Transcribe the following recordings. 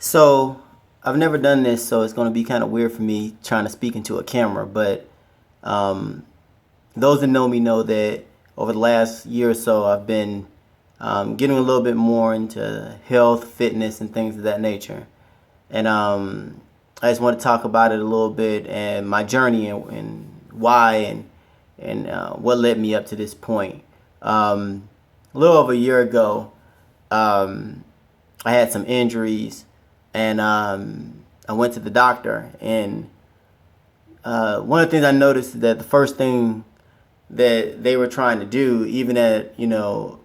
So I've never done this, so it's going to be kind of weird for me trying to speak into a camera. But um, those that know me know that over the last year or so, I've been getting a little bit more into health, fitness, and things of that nature. And I just want to talk about it a little bit and my journey and why and what led me up to this point. A little over a year ago, um, I had some injuries, and I went to the doctor. And one of the things I noticed is that the first thing that they were trying to do, even at a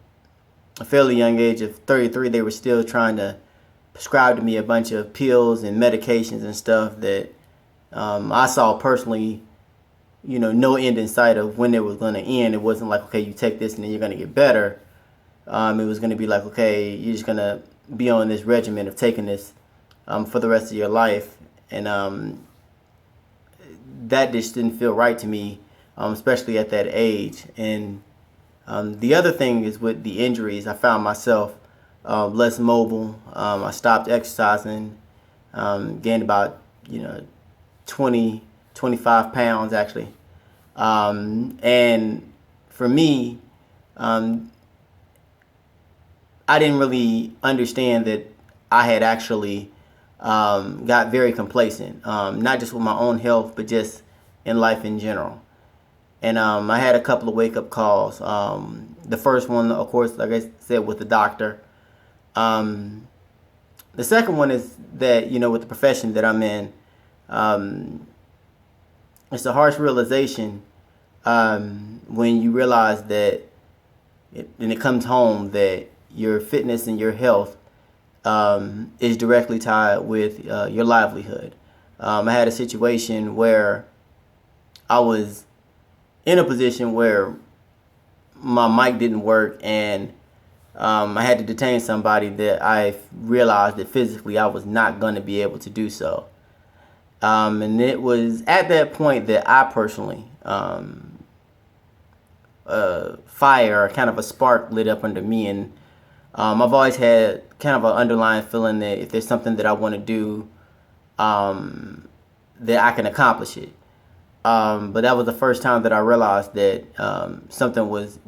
fairly young age of 33, they were still trying to prescribe to me a bunch of pills and medications and stuff that I saw personally, no end in sight of when it was going to end. It wasn't like, okay, you take this and then you're going to get better. It was going to be like, okay, you're just going to be on this regimen of taking this for the rest of your life. And that just didn't feel right to me, especially at that age. And the other thing is with the injuries, I found myself less mobile. I stopped exercising, gained about, 20, 25 pounds actually. And for me, um, I didn't really understand that I had actually got very complacent, not just with my own health, but just in life in general. And I had a couple of wake up calls. The first one, of course, like I said, with the doctor. Um, the second one is that, with the profession that I'm in, um, it's a harsh realization when you realize that, and it comes home that your fitness and your health is directly tied with your livelihood. I had a situation where I was in a position where my mic didn't work, and I had to detain somebody that I realized that physically I was not going to be able to do so. And it was at that point that I personally, fire, kind of a spark lit up under me. And I've always had kind of an underlying feeling that if there's something that I want to do, that I can accomplish it. But that was the first time that I realized that something was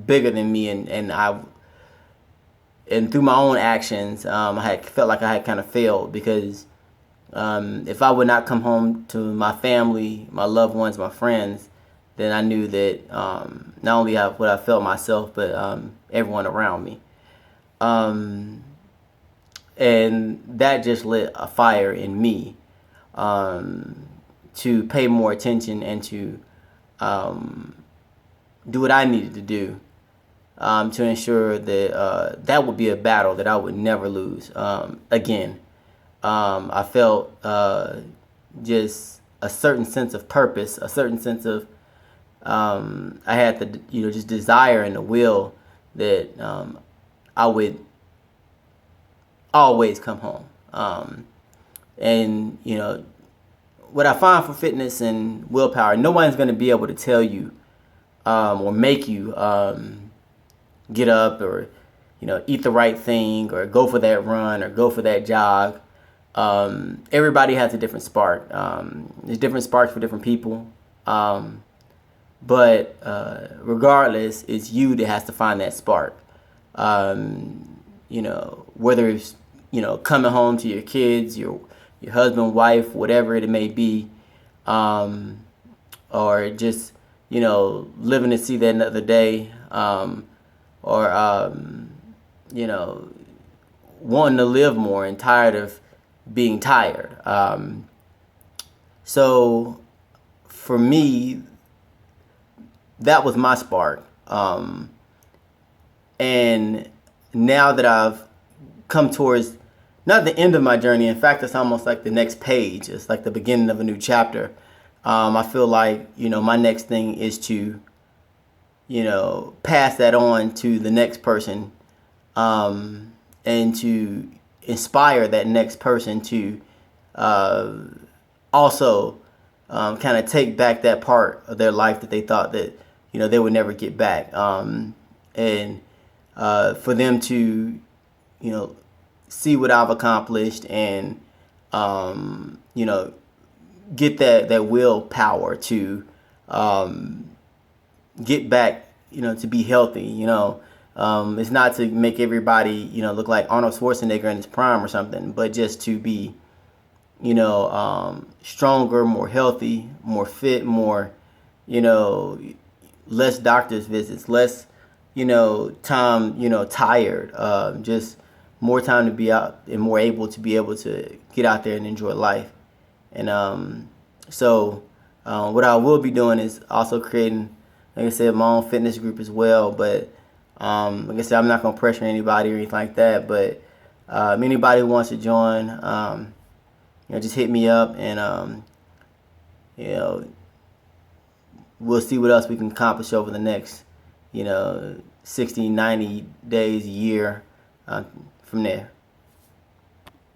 bigger than me, and through my own actions, I had felt like I had kind of failed because if I would not come home to my family, my loved ones, my friends, then I knew that not only would I felt myself, but everyone around me. Um, and that just lit a fire in me to pay more attention and to do what I needed to do to ensure that that would be a battle that I would never lose again. I felt just a certain sense of purpose, a certain sense of I had the just desire and the will that I would always come home. And what I find for fitness and willpower, no one's going to be able to tell you or make you get up or eat the right thing or go for that run or go for that jog. Everybody has a different spark. There's different sparks for different people. But regardless, it's you that has to find that spark. Whether it's coming home to your kids, your husband, wife, whatever it may be, or just living to see that another day, or wanting to live more and tired of being tired. So for me, that was my spark. And now that I've come towards not the end of my journey, in fact, it's almost like the next page. It's like the beginning of a new chapter. I feel like, my next thing is to, pass that on to the next person, and to inspire that next person to also kind of take back that part of their life that they thought that they would never get back, and for them to see what I've accomplished and you know, get that willpower to get back, to be healthy. It's not to make everybody, look like Arnold Schwarzenegger in his prime or something, but just to be, stronger, more healthy, more fit, more, you know, less doctor's visits, less, time, tired, just more time to be out and more able to be able to get out there and enjoy life. And so what I will be doing is also creating, like I said, my own fitness group as well. But like I said, I'm not going to pressure anybody or anything like that. But anybody who wants to join, just hit me up, and you know, we'll see what else we can accomplish over the next, 60, 90 days, a year from there.